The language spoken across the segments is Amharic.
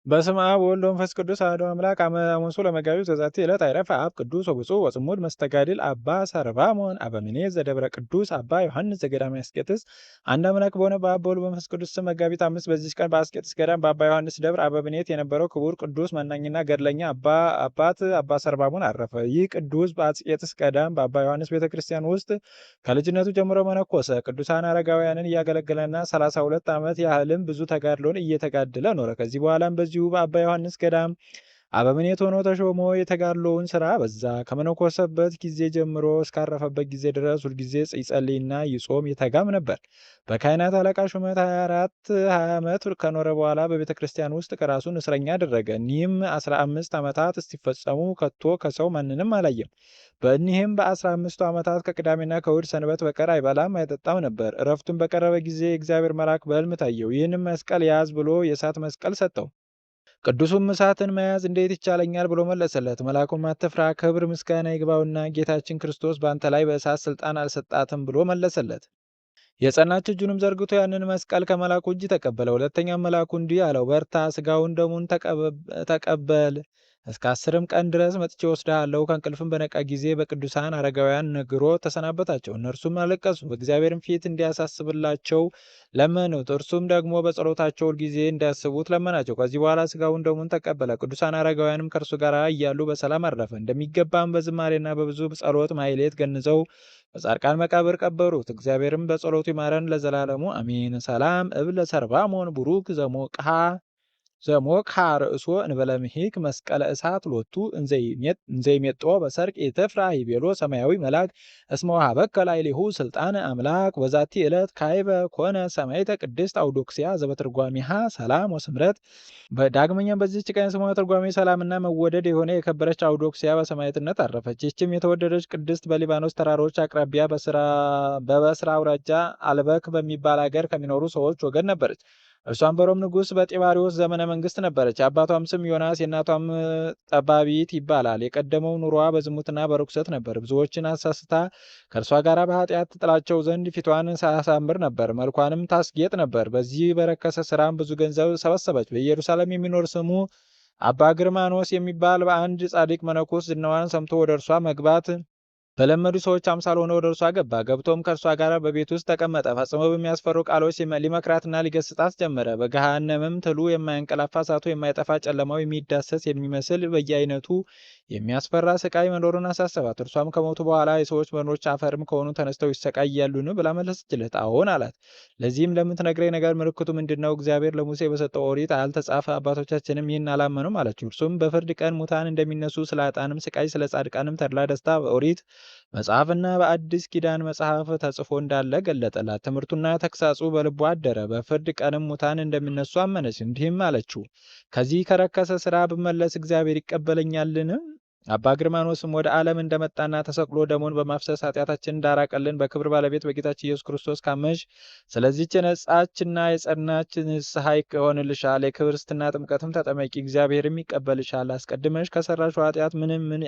በስመ አብ ወወልድ ወመንፈስ ቅዱስ አሐዱ አምላክ አመ ሐሙሱ ለመጋቢት በዛቲ ዕለት አይረፈ አብ ቅዱስ ወብፁዕ ወጽሙድ መስተጋድል አባ ሰርባሞን አበምኔት ዘደብረ ቅዱስ አባ ዮሐንስ ዘገዳመ አስቄጥስ። አንድ አምላክ በሆነ በአብ በወልድ በመንፈስ ቅዱስ ስም መጋቢት 5 በዚች ቀን በአስቄጥስ ገዳም በአባ ዮሐንስ ደብር አበምኔት የነበረው ክቡር ቅዱስ መናኝና ገድለኛ አባት አባ ሰርባሞን አረፈ። ይህ ቅዱስ በአስቄጥስ ገዳም በአባ ዮሐንስ ቤተክርስቲያን ውስጥ ከልጅነቱ ጀምሮ መነኮሰ። ቅዱሳን አረጋውያንን እያገለገለና 32 ዓመት ያህልም ብዙ ተጋድሎን እየተጋደለ ኖረ። ከዚህ በኋላም በዚሁ በአባ ዮሐንስ ገዳም አበምኔት ሆኖ ተሾሞ የተጋድሎውን ስራ በዛ። ከመነኮሰበት ጊዜ ጀምሮ እስካረፈበት ጊዜ ድረስ ሁልጊዜ ይጸልይና ይጾም ይተጋም ነበር። በካህናት አለቃ ሹመት 20 ዓመት ከኖረ በኋላ በቤተ ክርስቲያን ውስጥ ከራሱን እስረኛ አደረገ። እኒህም 15 ዓመታት እስቲፈጸሙ ከቶ ከሰው ማንንም አላየም። በእኒህም በ15ቱ ዓመታት ከቅዳሜና ከእሑድ ሰንበት በቀር አይበላም አይጠጣም ነበር። እረፍቱን በቀረበ ጊዜ የእግዚአብሔር መልአክ በሕልም ታየው። ይህንም መስቀል ያዝ ብሎ የእሳት መስቀል ሰጠው። ቅዱሱም እሳትን መያዝ እንዴት ይቻለኛል ብሎ መለሰለት። መልአኩም አትፍራ፣ ክብር ምስጋና ይግባውና ጌታችን ክርስቶስ በአንተ ላይ በእሳት ስልጣን አልሰጣትም ብሎ መለሰለት። የጸናች እጁንም ዘርግቶ ያንን መስቀል ከመልአኩ እጅ ተቀበለ። ሁለተኛም መልአኩ እንዲህ አለው፣ በርታ፣ ስጋውን ደሙን ተቀበል። እስከ 10 ቀን ድረስ መጥቼ ወስድሃለሁ። ከእንቅልፍም በነቃ ጊዜ በቅዱሳን አረጋውያን ነግሮ ተሰናበታቸው። እነርሱም አለቀሱ፣ በእግዚአብሔርም ፊት እንዲያሳስብላቸው ለመኑት። እርሱም ደግሞ በጸሎታቸው ጊዜ እንዲያስቡት ለመናቸው። ከዚህ በኋላ ስጋውን ደሙን ተቀበለ። ቅዱሳን አረጋውያንም ከእርሱ ጋር እያሉ በሰላም አረፈ። እንደሚገባም በዝማሬና በብዙ ጸሎት ማሕሌት ገንዘው በጻድቃን መቃብር ቀበሩት። እግዚአብሔርም በጸሎቱ ይማረን ለዘላለሙ አሚን። ሰላም እብል ለሰርባሞን ቡሩክ ዘሞቅሃ ርእሶ እንበለምሂክ መስቀለ እሳት ሎቱ እንዘይሜጦ በሰርቅ የተፍራ ይቤሎ ሰማያዊ መልአክ እስመ ወሀበከ ላዕሌሁ ስልጣነ አምላክ። በዛቲ ዕለት ካይበ ኮነ ሰማዕተ ቅድስት አውዶክስያ ዘበትርጓሜሃ ሰላም ወስምረት። ዳግመኛም በዚህች ቀን ስሟ ትርጓሜ ሰላምና መወደድ የሆነ የከበረች አውዶክስያ በሰማዕትነት አረፈች። ይህችም የተወደደች ቅድስት በሊባኖስ ተራሮች አቅራቢያ በበስራ አውራጃ አልበክ በሚባል አገር ከሚኖሩ ሰዎች ወገን ነበረች። እርሷም በሮም ንጉሥ በጢባሪዎስ ዘመነ መንግስት ነበረች። አባቷም ስም ዮናስ የእናቷም ጠባቢት ይባላል። የቀደመው ኑሯ በዝሙትና በርኩሰት ነበር። ብዙዎችን አሳስታ ከእርሷ ጋር በኃጢአት ትጥላቸው ዘንድ ፊቷን ሳያሳምር ነበር፣ መልኳንም ታስጌጥ ነበር። በዚህ በረከሰ ስራም ብዙ ገንዘብ ሰበሰበች። በኢየሩሳሌም የሚኖር ስሙ አባ ግርማኖስ የሚባል በአንድ ጻድቅ መነኮስ ዝናዋን ሰምቶ ወደ እርሷ መግባት በለመዱ ሰዎች አምሳል ሆኖ ወደ እርሷ ገባ። ገብቶም ከእርሷ ጋር በቤት ውስጥ ተቀመጠ። ፈጽሞ በሚያስፈሩ ቃሎች ሊመክራትና ሊገስጣት ጀመረ። በገሃነምም ትሉ የማያንቀላፋ እሳቱ የማይጠፋ ጨለማው የሚዳሰስ የሚመስል በየአይነቱ የሚያስፈራ ስቃይ መኖሩን አሳሰባት። እርሷም ከሞቱ በኋላ የሰዎች መኖች አፈርም ከሆኑ ተነስተው ይሰቃያሉን ብላ መለሰችለት። አዎን አላት። ለዚህም ለምትነግረኝ ነገር ምልክቱ ምንድን ነው? እግዚአብሔር ለሙሴ በሰጠው ኦሪት አልተጻፈ? አባቶቻችንም ይህን አላመኑም አለችው። እርሱም በፍርድ ቀን ሙታን እንደሚነሱ፣ ስለ ኃጥአንም ስቃይ፣ ስለ ጻድቃንም ተድላ ደስታ በኦሪት መጽሐፍና በአዲስ ኪዳን መጽሐፍ ተጽፎ እንዳለ ገለጠላት። ትምህርቱና ተግሳጹ በልቧ አደረ። በፍርድ ቀንም ሙታን እንደሚነሱ አመነች። እንዲህም አለችው፣ ከዚህ ከረከሰ ስራ ብመለስ እግዚአብሔር ይቀበለኛልን? አባ ግርማኖስም ወደ ዓለም እንደመጣና ተሰቅሎ ደሙን በማፍሰስ ኃጢአታችንን እንዳራቀልን በክብር ባለቤት በጌታችን ኢየሱስ ክርስቶስ ካመንሽ ስለዚህች የነጻችና የጸናች ንስሐ ይሆንልሻል። የክርስትና ጥምቀትም ተጠመቂ፣ እግዚአብሔርም ይቀበልሻል። አስቀድመሽ ከሰራሽው ኃጢአት ምንም ምን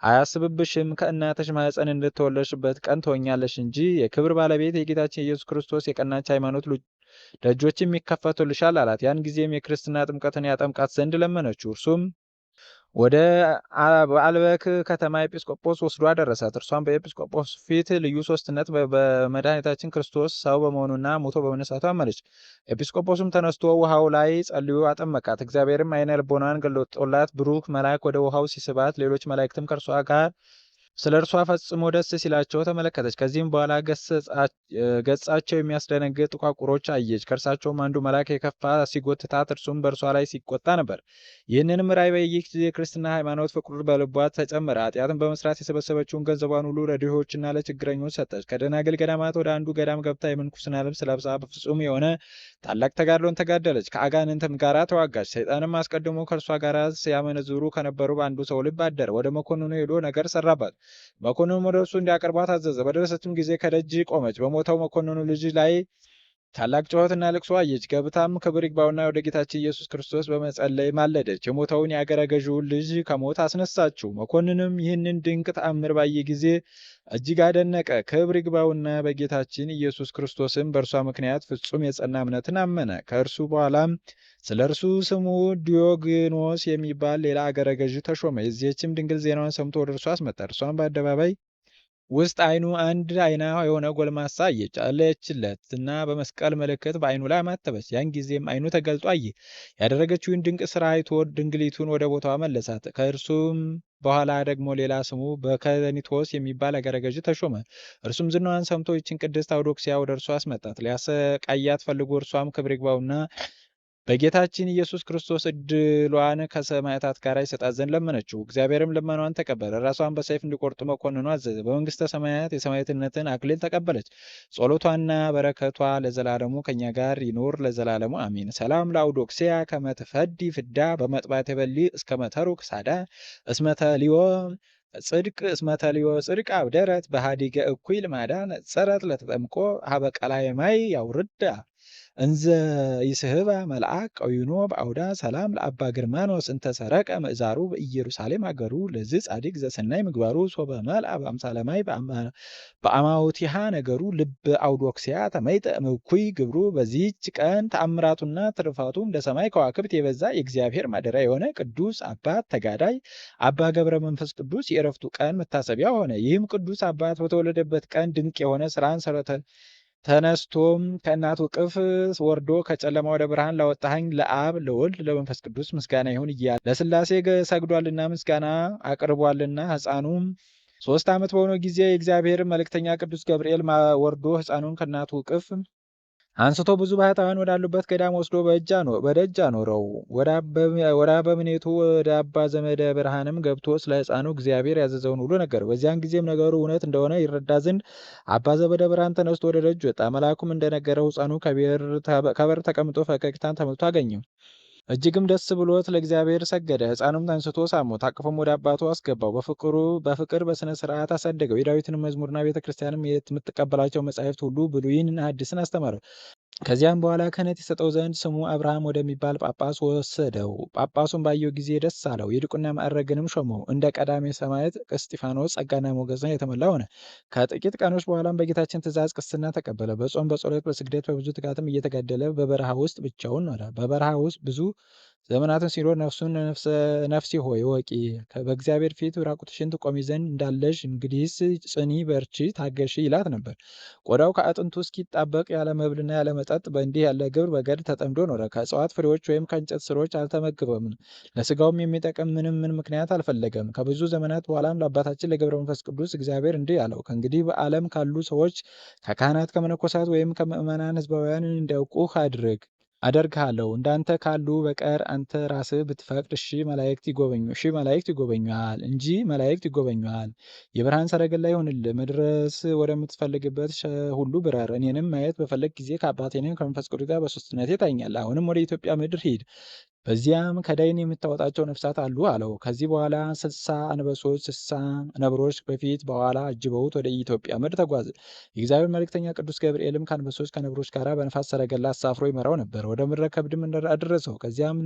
አያስብብሽም። ከእናትሽ ማኅፀን እንድትወለድሽበት ቀን ትሆኛለሽ እንጂ የክብር ባለቤት የጌታችን ኢየሱስ ክርስቶስ የቀናች ሃይማኖት ደጆችም ይከፈቱልሻል አላት። ያን ጊዜም የክርስትና ጥምቀትን ያጠምቃት ዘንድ ለመነችው። እርሱም ወደ አልበክ ከተማ ኤጲስቆጶስ ወስዶ አደረሳት። እርሷም በኤጲስቆጶስ ፊት ልዩ ሶስትነት በመድኃኒታችን ክርስቶስ ሰው በመሆኑና ሞቶ በመነሳቱ አመነች። ኤጲስቆጶስም ተነስቶ ውሃው ላይ ጸልዮ አጠመቃት። እግዚአብሔርም ዓይነ ልቦናን ገልጦላት ብሩክ መልአክ ወደ ውሃው ሲስባት፣ ሌሎች መላእክትም ከእርሷ ጋር ስለ እርሷ ፈጽሞ ደስ ሲላቸው ተመለከተች። ከዚህም በኋላ ገጻቸው የሚያስደነግጥ ጥቋቁሮች አየች። ከእርሳቸውም አንዱ መልአክ የከፋ ሲጎትታት፣ እርሱም በእርሷ ላይ ሲቆጣ ነበር። ይህንንም ራእይ ባየች ጊዜ ክርስትና ሃይማኖት ፍቅሩ በልቧ ተጨመረ። ኃጢአትን በመስራት የሰበሰበችውን ገንዘቧን ሁሉ ለድሆችና ለችግረኞች ሰጠች። ከደናግል ገዳማት ወደ አንዱ ገዳም ገብታ የምንኩስና ልብስ ለብሳ በፍጹም የሆነ ታላቅ ተጋድሎን ተጋደለች። ከአጋንንትም ጋር ተዋጋች። ሰይጣንም አስቀድሞ ከእርሷ ጋር ሲያመነዝሩ ከነበሩ በአንዱ ሰው ልብ አደረ። ወደ መኮንኑ ሄዶ ነገር ሰራባት። መኮንኑም ወደ እርሱ እንዲያቀርቧት አዘዘ። በደረሰችም ጊዜ ከደጅ ቆመች። በሞተው መኮንኑ ልጅ ላይ ታላቅ ጩኸትና ልቅሶ አየች። ገብታም ክብር ይግባውና ወደ ጌታችን ኢየሱስ ክርስቶስ በመጸለይ ማለደች። የሞተውን የአገረ ገዢውን ልጅ ከሞት አስነሳችው። መኮንንም ይህንን ድንቅ ተአምር ባየ ጊዜ እጅግ አደነቀ። ክብር ይግባውና በጌታችን ኢየሱስ ክርስቶስም በእርሷ ምክንያት ፍጹም የጸና እምነትን አመነ። ከእርሱ በኋላም ስለ እርሱ ስሙ ዲዮግኖስ የሚባል ሌላ አገረ ገዢ ተሾመ። የዚህችም ድንግል ዜናዋን ሰምቶ ወደ እርሷ አስመጣ። እርሷን በአደባባይ ውስጥ ዓይኑ አንድ ዓይና የሆነ ጎልማሳ አየች። ጸለየችለት እና በመስቀል ምልክት በዓይኑ ላይ አማተበች። ያን ጊዜም ዓይኑ ተገልጦ አየ። ያደረገችውን ድንቅ ሥራ አይቶ ድንግሊቱን ወደ ቦታዋ መለሳት። ከእርሱም በኋላ ደግሞ ሌላ ስሙ በከኒቶስ የሚባል አገረ ገዥ ተሾመ። እርሱም ዝናዋን ሰምቶ ይችን ቅድስት አውዶክሲያ ወደ እርሱ አስመጣት። ሊያሰቃያት ፈልጎ እርሷም ክብር ይግባውና በጌታችን ኢየሱስ ክርስቶስ ዕድሏን ከሰማዕታት ጋር ይሰጣት ዘንድ ለመነችው። እግዚአብሔርም ልመኗን ተቀበለ። ራሷን በሰይፍ እንዲቆርጡ መኮንኑ አዘዘ። በመንግሥተ ሰማያት የሰማዕትነትን አክሊል ተቀበለች። ጸሎቷና በረከቷ ለዘላለሙ ከኛ ጋር ይኖር ለዘላለሙ አሚን። ሰላም ለአውዶክሲያ ከመትፈዲ ፍዳ በመጥባት የበሊ እስከ መተሩክ ሳዳ እስመተሊዮ ጽድቅ አብደረት በሃዲገ እኩይ ልማዳ ነጸረት ለተጠምቆ ሀበቀላይ ማይ ያውርዳ እንዘ ይስህባ መልአክ ቀዩኖ በአውዳ ሰላም ለአባ ግርማኖስ እንተ ሰረቀ ምእዛሩ በኢየሩሳሌም ሀገሩ ለዝ ጻድቅ ዘሰናይ ምግባሩ ሶበ መልአ በአምሳለ ማይ በአማውቲሃ ነገሩ ልብ አውዶክሲያ ተመይጠ እምኩይ ግብሩ። በዚህች ቀን ተአምራቱና ትርፋቱ እንደ ሰማይ ከዋክብት የበዛ የእግዚአብሔር ማደሪያ የሆነ ቅዱስ አባት ተጋዳይ አባ ገብረ መንፈስ ቅዱስ የዕረፍቱ ቀን መታሰቢያ ሆነ። ይህም ቅዱስ አባት በተወለደበት ቀን ድንቅ የሆነ ስራን ተነስቶም ከእናቱ እቅፍ ወርዶ ከጨለማ ወደ ብርሃን ላወጣኸኝ ለአብ ለወልድ ለመንፈስ ቅዱስ ምስጋና ይሁን እያለ ለሥላሴ ሰግዷልና ምስጋና አቅርቧልና። ሕፃኑም 3 ዓመት በሆነው ጊዜ የእግዚአብሔር መልእክተኛ ቅዱስ ገብርኤል ወርዶ ሕፃኑን ከእናቱ እቅፍ አንስቶ ብዙ ባህታውያን ወዳሉበት ገዳም ወስዶ በደጅ አኖረው። ወደ አበምኔቱ ወደ አባ ዘመደ ብርሃንም ገብቶ ስለ ሕፃኑ እግዚአብሔር ያዘዘውን ሁሉ ነገረው። በዚያን ጊዜም ነገሩ እውነት እንደሆነ ይረዳ ዘንድ አባ ዘመደ ብርሃን ተነስቶ ወደ ደጅ ወጣ። መልአኩም እንደነገረው ሕፃኑ ከበር ተቀምጦ ፈገግታን ተሞልቶ አገኘው። እጅግም ደስ ብሎት ለእግዚአብሔር ሰገደ። ሕፃኑም አንስቶ ሳመው፣ ታቅፎም ወደ አባቱ አስገባው። በፍቅር በስነ ስርዓት አሳደገው። የዳዊትን መዝሙርና ቤተ ክርስቲያንም የምትቀበላቸው መጻሕፍት ሁሉ ብሉይን ሐዲስን አስተማረው። ከዚያም በኋላ ክህነት የሰጠው ዘንድ ስሙ አብርሃም ወደሚባል ጳጳስ ወሰደው። ጳጳሱን ባየው ጊዜ ደስ አለው። የዲቁና ማዕረግንም ሾመው። እንደ ቀዳሜ ሰማዕት እስጢፋኖስ ጸጋና ሞገስን የተመላ ሆነ። ከጥቂት ቀኖች በኋላም በጌታችን ትእዛዝ ቅስና ተቀበለ። በጾም በጸሎት በስግደት በብዙ ትጋትም እየተጋደለ በበረሃ ውስጥ ብቻውን ኖረ። በበረሃ ውስጥ ብዙ ዘመናትን ሲኖር ነፍሴ ሆይ ወቂ በእግዚአብሔር ፊት ራቁትሽን ትቆሚ ዘንድ እንዳለሽ እንግዲህስ ጽኒ፣ በርቺ፣ ታገሺ ይላት ነበር። ቆዳው ከአጥንቱ እስኪጣበቅ ያለ መብልና ያለ መጠጥ በእንዲህ ያለ ግብር በገድል ተጠምዶ ኖረ። ከእጽዋት ፍሬዎች ወይም ከእንጨት ስሮች አልተመገበም። ለስጋውም የሚጠቅም ምን ምክንያት አልፈለገም። ከብዙ ዘመናት በኋላም ለአባታችን ለገብረ መንፈስ ቅዱስ እግዚአብሔር እንዲህ አለው። ከእንግዲህ በዓለም ካሉ ሰዎች ከካህናት ከመነኮሳት ወይም ከምእመናን ሕዝባውያን እንዲያውቁህ አደርግሃለሁ። እንዳንተ ካሉ በቀር አንተ ራስህ ብትፈቅድ መላእክት ይጎበኙሃል እንጂ መላእክት ይጎበኙሃል። የብርሃን ሰረገላ ይሁንልህ። መድረስ ወደምትፈልግበት ሁሉ ብረር። እኔንም ማየት በፈለግ ጊዜ ከአባቴንም ከመንፈስ ቅዱስ ጋር በሦስትነቴ ታኛለህ። አሁንም ወደ ኢትዮጵያ ምድር ሂድ፣ በዚያም ከዳይን የምታወጣቸው ነፍሳት አሉ አለው። ከዚህ በኋላ 60 አንበሶች 60 ነብሮች በፊት በኋላ አጅበውት ወደ ኢትዮጵያ ምድር ተጓዘ። የእግዚአብሔር መልእክተኛ ቅዱስ ገብርኤልም ከአንበሶች ከነብሮች ጋር በነፋስ ሰረገላ አሳፍሮ ይመራው ነበር። ወደ ምድረ ከብድም አደረሰው። ከዚያም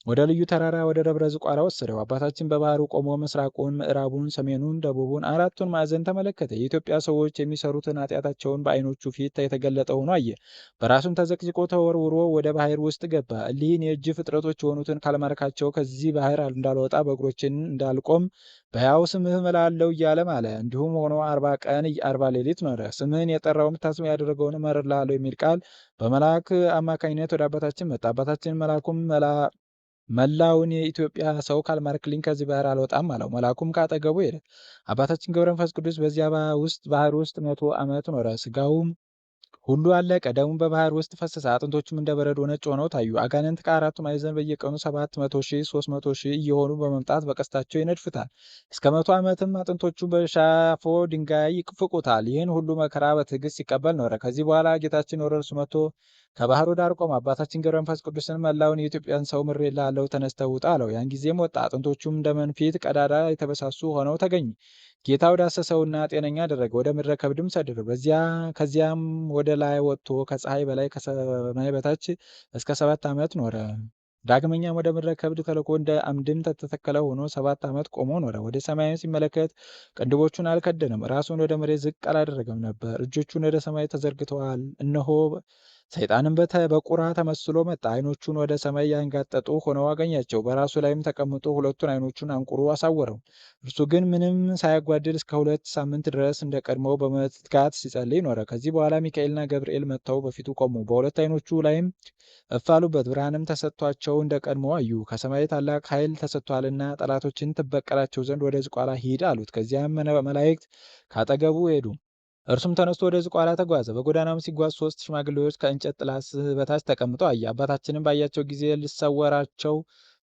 ወደ ልዩ ተራራ ወደ ደብረ ዝቋላ ወሰደው። አባታችን በባህሩ ቆሞ ምስራቁን፣ ምዕራቡን፣ ሰሜኑን፣ ደቡቡን አራቱን ማዕዘን ተመለከተ። የኢትዮጵያ ሰዎች የሚሰሩትን ኃጢአታቸውን በዓይኖቹ ፊት የተገለጠ ሆኖ አየ። በራሱም ተዘቅዝቆ ተወርውሮ ወደ ባህር ውስጥ ገባ። እሊህን የእጅ ፍጥረቶች የሆኑትን ካልማረካቸው ከዚህ ባህር እንዳልወጣ በእግሮችን እንዳልቆም በሕያው ስምህ እምላለሁ እያለም አለ። እንዲሁም ሆኖ 40 ቀን 40 ሌሊት ኖረ። ስምህን የጠራው የምታስበው ያደረገውን እምርልሃለሁ የሚል ቃል በመልአክ አማካኝነት ወደ አባታችን መጣ። አባታችን መልአኩም መላውን የኢትዮጵያ ሰው ካልማርክልኝ ከዚህ ባህር አልወጣም አለው። መልአኩም ከአጠገቡ ሄደ። አባታችን ገብረ መንፈስ ቅዱስ በዚያ ባህር ውስጥ 100 ዓመት ኖረ። ስጋውም ሁሉ አለቀ። ደሙም በባህር ውስጥ ፈሰሰ። አጥንቶቹም እንደ በረዶ ነጭ ሆነው ታዩ። አጋንንት ከአራቱ ማዕዘን በየቀኑ 700,000 300,000 እየሆኑ በመምጣት በቀስታቸው ይነድፉታል። እስከ 100 ዓመትም አጥንቶቹ በሻፎ ድንጋይ ይፍቁታል። ይህን ሁሉ መከራ በትዕግስት ሲቀበል ኖረ። ከዚህ በኋላ ጌታችን ወደ እርሱ መጥቶ ከባህሩ ዳር ቆመ። አባታችን ገብረ መንፈስ ቅዱስን መላውን የኢትዮጵያን ሰው ምሬልሃለሁ፣ ተነስተህ ውጣ አለው። ያን ጊዜም ወጣ። አጥንቶቹም እንደ መንፊት ቀዳዳ የተበሳሱ ሆነው ተገኙ። ጌታው ዳሰሰውና ጤነኛ አደረገ፣ ወደ ምድረ ከብድም ሰደደው። ከዚያም ወደ ላይ ወጥቶ ከፀሐይ በላይ ከሰማይ በታች እስከ 7 ዓመት ኖረ። ዳግመኛም ወደ ምድረ ከብድ ተልኮ እንደ አምድም ተተከለ ሆኖ 7 ዓመት ቆሞ ኖረ። ወደ ሰማይም ሲመለከት ቅንድቦቹን አልከደነም፣ ራሱን ወደ መሬት ዝቅ አላደረገም ነበር። እጆቹን ወደ ሰማይ ተዘርግተዋል። እነሆ ሰይጣንም በቁራ ተመስሎ መጣ። ዓይኖቹን ወደ ሰማይ ያንጋጠጡ ሆነው አገኛቸው። በራሱ ላይም ተቀምጦ ሁለቱን ዓይኖቹን አንቁሮ አሳወረው። እርሱ ግን ምንም ሳያጓድል እስከ 2 ሳምንት ድረስ እንደ ቀድሞው በመትጋት ሲጸልይ ኖረ። ከዚህ በኋላ ሚካኤልና ገብርኤል መጥተው በፊቱ ቆሙ። በሁለት ዓይኖቹ ላይም እፍ አሉበት። ብርሃንም ተሰጥቷቸው እንደ ቀድሞው አዩ። ከሰማይ ታላቅ ኃይል ተሰጥቷልና ጠላቶችን ትበቀላቸው ዘንድ ወደ ዝቋላ ሂድ አሉት። ከዚያም መላእክት ካጠገቡ ሄዱ። እርሱም ተነስቶ ወደ ዝቋላ ተጓዘ። በጎዳናም ሲጓዝ 3 ሽማግሌዎች ከእንጨት ጥላ በታች ተቀምጠው አየ። አባታችንም ባያቸው ጊዜ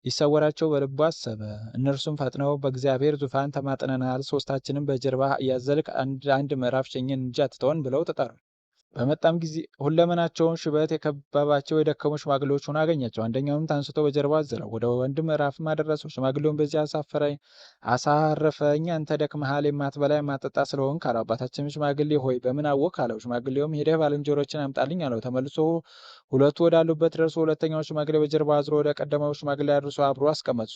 ሊሰወራቸው በልቡ አሰበ። እነርሱም ፈጥነው በእግዚአብሔር ዙፋን ተማጥነናል፣ ሦስታችንም በጀርባ እያዘልክ አንድ ምዕራፍ ሸኘን እንጂ አትተወን ብለው ተጠሩ። በመጣም ጊዜ ሁለመናቸውን ሽበት የከበባቸው የደከሙ ሽማግሌዎች ሆነው አገኛቸው። አንደኛውም አንስቶ በጀርባው አዘለው፣ ወደ ወንድ ምዕራፍም አደረሰው። ሽማግሌውን በዚህ አሳረፈኝ፣ አንተ ደክመሃል፣ የማትበላ የማትጠጣ ስለሆንክ አለው። አባታችንም ሽማግሌ ሆይ በምን አወቅ አለው። ሽማግሌውም ሄደህ ባልንጀሮችን አምጣልኝ አለው። ተመልሶ ሁለቱ ወዳሉበት ደርሶ ሁለተኛው ሽማግሌ በጀርባው አዝሮ ወደ ቀደመው ሽማግሌ አድርሶ አብሮ አስቀመጡ።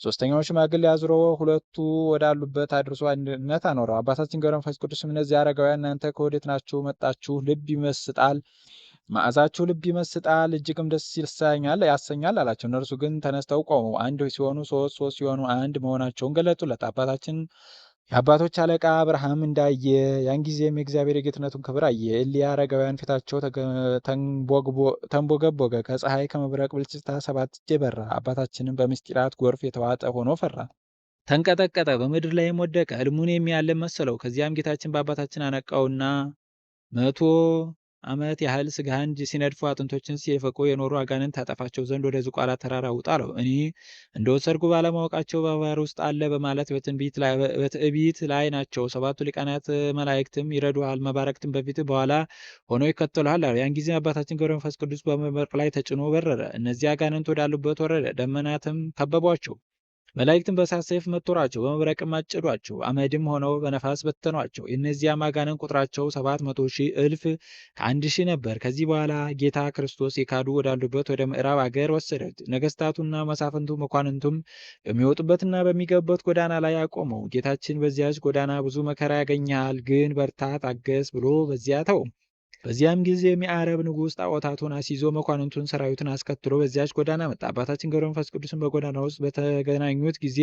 ሶስተኛውን ሽማግሌ አዝሮ ሁለቱ ወዳሉበት አድርሶ አንድነት አኖረው። አባታችን ገብረ መንፈስ ቅዱስም እነዚህ አረጋውያን እናንተ ከወዴት ናችሁ መጣችሁ? ልብ ይመስጣል፣ መዓዛችሁ ልብ ይመስጣል፣ እጅግም ደስ ያሰኛል አላቸው። እነርሱ ግን ተነስተው ቆሙ። አንድ ሲሆኑ ሶስት፣ ሶስት ሲሆኑ አንድ መሆናቸውን ገለጡለት። የአባቶች አለቃ አብርሃም እንዳየ ያን ጊዜም የእግዚአብሔር የጌትነቱን ክብር አየ። እሊያ አረጋውያን ፊታቸው ተንቦገቦገ፣ ከፀሐይ ከመብረቅ ብልጭታ 7 እጅ በራ። አባታችንም በምስጢራት ጎርፍ የተዋጠ ሆኖ ፈራ፣ ተንቀጠቀጠ፣ በምድር ላይም ወደቀ። ሕልሙን የሚያልም መሰለው። ከዚያም ጌታችን በአባታችን አነቃውና 100 ዓመት ያህል ስጋህን ሲነድፉ አጥንቶችን ሲፈቁ የኖሩ አጋንንት ታጠፋቸው ዘንድ ወደ ዝቋላ ተራራ ውጣ አለው። እኔ እንደወሰድኩ ባለማወቃቸው በባህር ውስጥ አለ በማለት በትዕቢት ላይ ናቸው። 7ቱ ሊቃናት መላእክትም ይረዱሃል፣ መባረክትም በፊት በኋላ ሆነው ይከተሉሃል አለው። ያን ጊዜ አባታችን ገብረ መንፈስ ቅዱስ በመብረቅ ላይ ተጭኖ በረረ። እነዚህ አጋንንት ወዳሉበት ወረደ። ደመናትም ከበቧቸው። መላእክትም በእሳት ሰይፍ መቶራቸው፣ በመብረቅም አጨዷቸው፣ አመድም ሆነው በነፋስ በተኗቸው። የእነዚያም አጋንንት ቁጥራቸው 700,000 እልፍ ከ1,000 ነበር። ከዚህ በኋላ ጌታ ክርስቶስ የካዱ ወዳሉበት ወደ ምዕራብ አገር ወሰደው። ነገስታቱና መሳፍንቱ መኳንንቱም በሚወጡበትና በሚገቡበት ጎዳና ላይ አቆመው። ጌታችን በዚያች ጎዳና ብዙ መከራ ያገኛል፣ ግን በርታ፣ ታገስ ብሎ በዚያ ተው። በዚያም ጊዜ የአረብ ንጉሥ ጣዖታቱን አስይዞ መኳንንቱን ሰራዊቱን አስከትሎ በዚያች ጎዳና መጣ። አባታችን ገብረ መንፈስ ቅዱስን በጎዳና ውስጥ በተገናኙት ጊዜ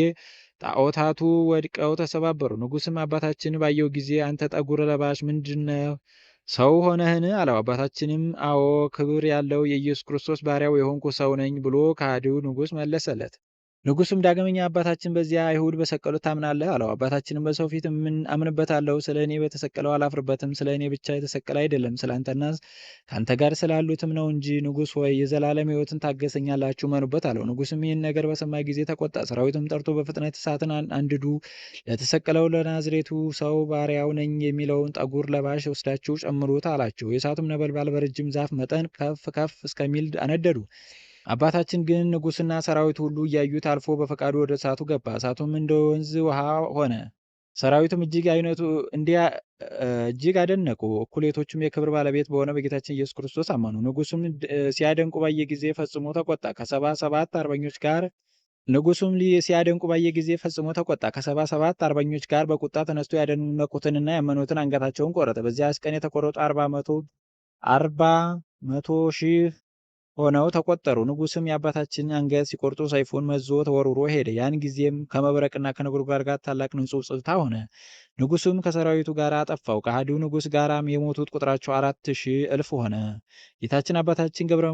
ጣዖታቱ ወድቀው ተሰባበሩ። ንጉሥም አባታችን ባየው ጊዜ አንተ ጠጉር ለባሽ ምንድነው? ሰው ሆነህን? አለው። አባታችንም አዎ ክብር ያለው የኢየሱስ ክርስቶስ ባሪያው የሆንኩ ሰው ነኝ ብሎ ከሃዲው ንጉሥ መለሰለት። ንጉሱም ዳግመኛ አባታችን በዚያ አይሁድ በሰቀሉት ታምናለህ? አለው። አባታችንም በሰው ፊት ምን አምንበታለሁ? ስለ እኔ በተሰቀለው አላፍርበትም። ስለ እኔ ብቻ የተሰቀለ አይደለም፣ ስለ አንተና ከአንተ ጋር ስላሉትም ነው እንጂ። ንጉሥ ሆይ የዘላለም ሕይወትን ታገሰኛላችሁ፣ መኑበት አለው። ንጉሥም ይህን ነገር በሰማ ጊዜ ተቆጣ። ሰራዊቱም ጠርቶ በፍጥነት እሳትን አንድዱ፣ ለተሰቀለው ለናዝሬቱ ሰው ባሪያው ነኝ የሚለውን ጠጉር ለባሽ ወስዳችሁ ጨምሩት አላቸው። የእሳቱም ነበልባል በረጅም ዛፍ መጠን ከፍ ከፍ እስከሚል አነደዱ። አባታችን ግን ንጉሥና ሰራዊቱ ሁሉ እያዩት አልፎ በፈቃዱ ወደ እሳቱ ገባ። እሳቱም እንደ ወንዝ ውሃ ሆነ። ሰራዊቱም እጅግ አደነቁ። እኩሌቶቹም የክብር ባለቤት በሆነ በጌታችን ኢየሱስ ክርስቶስ አመኑ። ንጉሱም ሲያደንቁ ባየ ጊዜ ፈጽሞ ተቆጣ። ከ77 አርበኞች ጋር በቁጣ ተነስቶ ያደነቁትንና ያመኑትን አንገታቸውን ቆረጠ። በዚያች ቀን የተቆረጡ 40 ሺህ ሆነው ተቆጠሩ። ንጉሥም የአባታችንን አንገት ሲቆርጡ ሰይፉን መዞ ተወርውሮ ሄደ። ያን ጊዜም ከመብረቅና ከነጎድጓድ ጋር ታላቅ ንጹጽታ ሆነ። ንጉሱም ከሰራዊቱ ጋር አጠፋው። ከሃዲው ንጉሥ ጋራም የሞቱት ቁጥራቸው 4,000 እልፍ ሆነ። ጌታችንም አባታችን ገብረ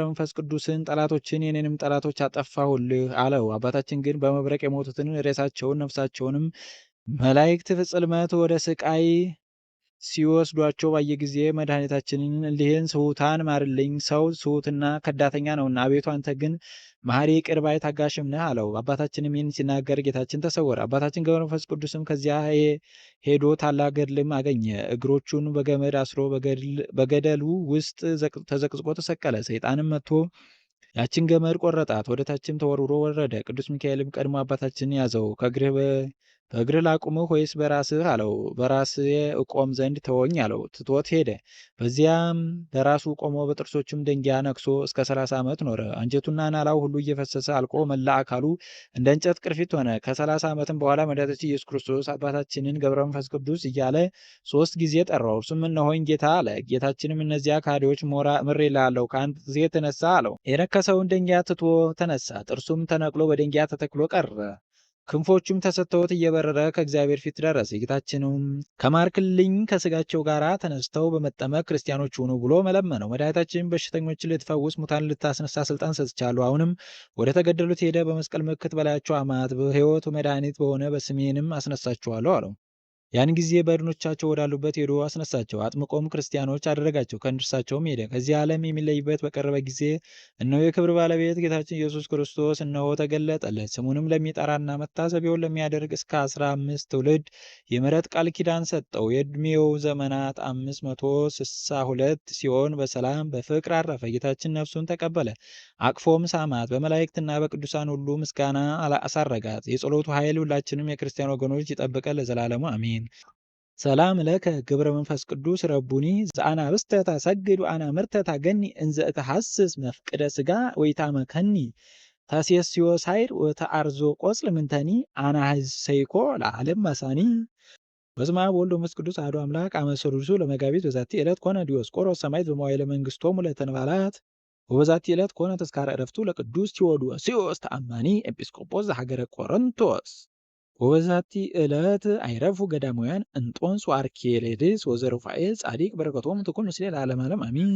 መንፈስ ቅዱስን ጠላቶችን የኔንም ጠላቶች አጠፋሁልህ አለው። አባታችን ግን በመብረቅ የሞቱትን ሬሳቸውን ነፍሳቸውንም መላእክት ጽልመት ወደ ስቃይ ሲወስዷቸው ባየ ጊዜ መድኃኒታችንን እሊህን ስሑታን ማርልኝ፣ ሰው ስሑትና ከዳተኛ ነውና፣ አቤቱ አንተ ግን መሐሪ ይቅር ባይ ታጋሽም ነህ አለው። አባታችንም ይህን ሲናገር ጌታችን ተሰወረ። አባታችን ገብረ መንፈስ ቅዱስም ከዚያ ሄዶ ታላቅ ገድልም አገኘ። እግሮቹን በገመድ አስሮ በገደሉ ውስጥ ተዘቅዝቆ ተሰቀለ። ሰይጣንም መጥቶ ያችን ገመድ ቆረጣት፣ ወደ ታችም ተወርውሮ ወረደ። ቅዱስ ሚካኤልም ቀድሞ አባታችንን ያዘው፣ በእግርህ ላቁምህ ወይስ በራስህ አለው። በራስዬ እቆም ዘንድ ተወኝ አለው። ትቶት ሄደ። በዚያም በራሱ ቆሞ በጥርሶቹም ደንጊያ ነክሶ እስከ 30 ዓመት ኖረ። አንጀቱና ናላው ሁሉ እየፈሰሰ አልቆ መላ አካሉ እንደ እንጨት ቅርፊት ሆነ። ከ30 ዓመትም በኋላ መድኃኒታችን ኢየሱስ ክርስቶስ አባታችንን ገብረ መንፈስ ቅዱስ እያለ 3 ጊዜ ጠራው። እርሱም እነሆኝ ጌታ አለ። ጌታችንም እነዚያ ከሃዲዎች ምሬልሃለሁ ከአንተ ጊዜ ተነሳ አለው። የነከሰውን ደንጊያ ትቶ ተነሳ። ጥርሱም ተነቅሎ በደንጊያ ተተክሎ ቀረ። ክንፎቹም ተሰጥተውት እየበረረ ከእግዚአብሔር ፊት ደረሰ። ጌታችንም ከማርክልኝ ከስጋቸው ጋር ተነስተው በመጠመቅ ክርስቲያኖች ሁኑ ብሎ መለመነው። መድኃኒታችን በሽተኞችን ልትፈውስ ሙታን ልታስነሳ ስልጣን ሰጥቻለሁ። አሁንም ወደ ተገደሉት ሄደ በመስቀል ምልክት በላያቸው አማት በሕይወቱ መድኃኒት በሆነ በስሜንም አስነሳችኋለሁ አለው። ያን ጊዜ በድኖቻቸው ወዳሉበት ሄዶ አስነሳቸው። አጥምቆም ክርስቲያኖች አደረጋቸው። ከእነርሳቸውም ሄደ። ከዚህ ዓለም የሚለይበት በቀረበ ጊዜ እነሆ የክብር ባለቤት ጌታችን ኢየሱስ ክርስቶስ እነሆ ተገለጠለት። ስሙንም ለሚጠራና መታሰቢያውን ለሚያደርግ እስከ 15 ትውልድ የምሕረት ቃል ኪዳን ሰጠው። የዕድሜው ዘመናት 562 ሲሆን በሰላም በፍቅር አረፈ። ጌታችን ነፍሱን ተቀበለ፣ አቅፎም ሳማት። በመላእክትና በቅዱሳን ሁሉ ምስጋና አሳረጋት። የጸሎቱ ኃይል ሁላችንም የክርስቲያን ወገኖች ይጠብቀን ለዘላለሙ አሜን። ሰላም ለከ ግብረ መንፈስ ቅዱስ ረቡኒ ዘአናብስተ ታሰግድ ወአናምርተ ታገኒ እንዘ እተሐስስ መፍቅደ ሥጋ ወይታመከኒ ታሴስዮ ሳይር ወተአርዞ ቆጽል ምንተኒ አናህሰይኮ ለዓለም መሳኒ። በስመ አብ ወወልድ ወመንፈስ ቅዱስ አሐዱ አምላክ አመ ሠሉሱ ለመጋቢት በዛቲ ዕለት ኮነ ዲዮስቆሮስ ሰማዕት በመዋዕለ መንግሥቶሙ ለተንባላት ወበዛቲ ዕለት ኮነ ተስካረ ዕረፍቱ ለቅዱስ ቴዎዶስዮስ ተአማኒ ኤጲስቆጶስ ዘሀገረ ቆሮንቶስ። ወበዛቲ ዕለት አይረፉ ገዳማውያን እንጦንስ ወአርኬሌድስ ወዘሩፋኤል ጻዲቅ በረከቶሙ ትኩን ምስሌ ለዓለመ ዓለም አሜን።